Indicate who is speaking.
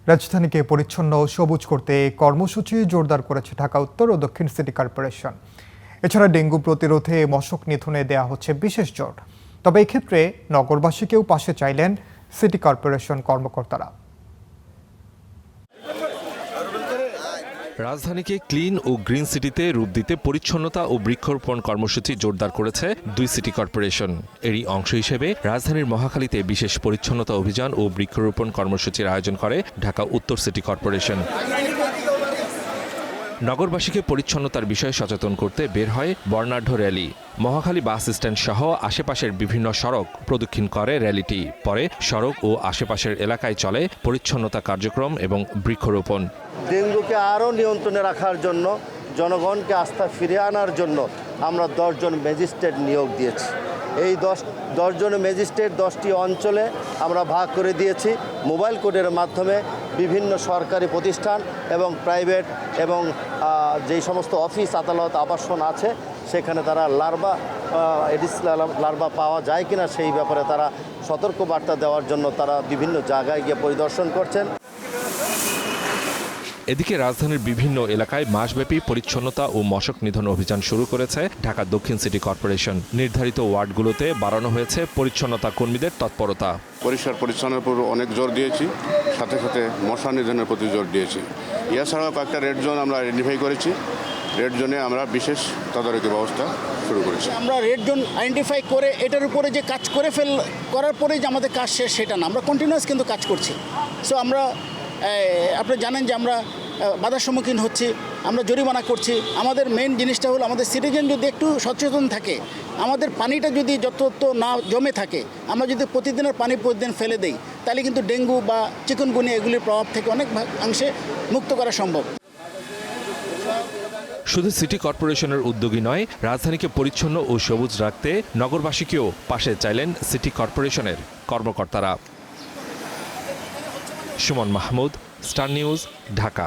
Speaker 1: রাজধানীকে পরিচ্ছন্ন ও সবুজ করতে কর্মসূচি জোরদার করেছে ঢাকা উত্তর ও দক্ষিণ সিটি কর্পোরেশন। এছাড়া ডেঙ্গু প্রতিরোধে মশক নিধনে দেয়া হচ্ছে বিশেষ জোর। তবে এক্ষেত্রে নগরবাসীকেও পাশে চাইলেন সিটি কর্পোরেশন কর্মকর্তারা।
Speaker 2: রাজধানীকে ক্লিন ও গ্রিন সিটিতে রূপ দিতে পরিচ্ছন্নতা ও বৃক্ষরোপণ কর্মসূচি জোরদার করেছে দুই সিটি কর্পোরেশন। এরই অংশ হিসেবে রাজধানীর মহাখালীতে বিশেষ পরিচ্ছন্নতা অভিযান ও বৃক্ষরোপণ কর্মসূচির আয়োজন করে ঢাকা উত্তর সিটি কর্পোরেশন। নগরবাসীকে পরিচ্ছন্নতার বিষয়ে সচেতন করতে বের হয় বর্ণাঢ্য র্যালি। মহাখালী বাস স্ট্যান্ড সহ আশেপাশের বিভিন্ন সড়ক প্রদক্ষিণ করে র্যালিটি। পরে সড়ক ও আশেপাশের এলাকায় চলে পরিচ্ছন্নতা কার্যক্রম এবং বৃক্ষরোপণ।
Speaker 3: ডেঙ্গুকে আরও নিয়ন্ত্রণে রাখার জন্য, জনগণকে আস্থা ফিরিয়ে আনার জন্য আমরা 10 জন ম্যাজিস্ট্রেট নিয়োগ দিয়েছি। এই 10 জন ম্যাজিস্ট্রেট 10টি অঞ্চলে আমরা ভাগ করে দিয়েছি। মোবাইল কোর্টের মাধ্যমে বিভিন্ন সরকারি প্রতিষ্ঠান এবং প্রাইভেট এবং যেই সমস্ত অফিস আদালত আবাসন আছে সেখানে তারা এডিস লার্ভা পাওয়া যায় কিনা সেই ব্যাপারে তারা সতর্ক বার্তা দেওয়ার জন্য তারা বিভিন্ন জায়গায় গিয়ে পরিদর্শন করছেন।
Speaker 2: এদিকে রাজধানীর বিভিন্ন এলাকায় মাসব্যাপী পরিচ্ছন্নতা ও মশক নিধন অভিযান শুরু করেছে ঢাকা দক্ষিণ সিটি কর্পোরেশন। নির্ধারিত ওয়ার্ডগুলোতে বাড়ানো হয়েছে পরিচ্ছন্নতা কর্মীদের তৎপরতা।
Speaker 4: পরিষ্কার পরিচ্ছন্নের উপর অনেক জোর দিয়েছি, সাথে সাথে মশা নিধনের প্রতি জোর দিয়েছি। এছাড়াও কয়েকটা রেড জোন আমরা আইডেন্টিফাই করেছি। রেড জোনে আমরা বিশেষ তদারকি ব্যবস্থা শুরু করেছি।
Speaker 5: আমরা রেড জোন আইডেন্টিফাই করে এটার উপরে যে কাজ করার পরে যে আমাদের কাজ শেষ সেটা না, আমরা কন্টিনিউয়াস কিন্তু কাজ করছি। সো আমরা আপনি জানেন যে আমরা বাধার সম্মুখীন হচ্ছি, আমরা জরিমানা করছি। আমাদের মেইন জিনিসটা হলো আমাদের সিটিজেন যদি একটু সচেতন থাকে, আমাদের পানিটা যদি যত না জমে থাকে, আমরা যদি প্রতিদিনের পানি প্রতিদিন ফেলে দেই তাহলে কিন্তু ডেঙ্গু বা চিকুনগুনিয়া এগুলির প্রভাব থেকে অনেক অংশে মুক্ত করা সম্ভব।
Speaker 2: শুধু সিটি কর্পোরেশনের উদ্যোগী নয়, রাজধানীকে পরিচ্ছন্ন ও সবুজ রাখতে নগরবাসীকেও পাশে চাইলেন সিটি কর্পোরেশনের কর্মকর্তারা। Suman Mahmud, star news, Dhaka.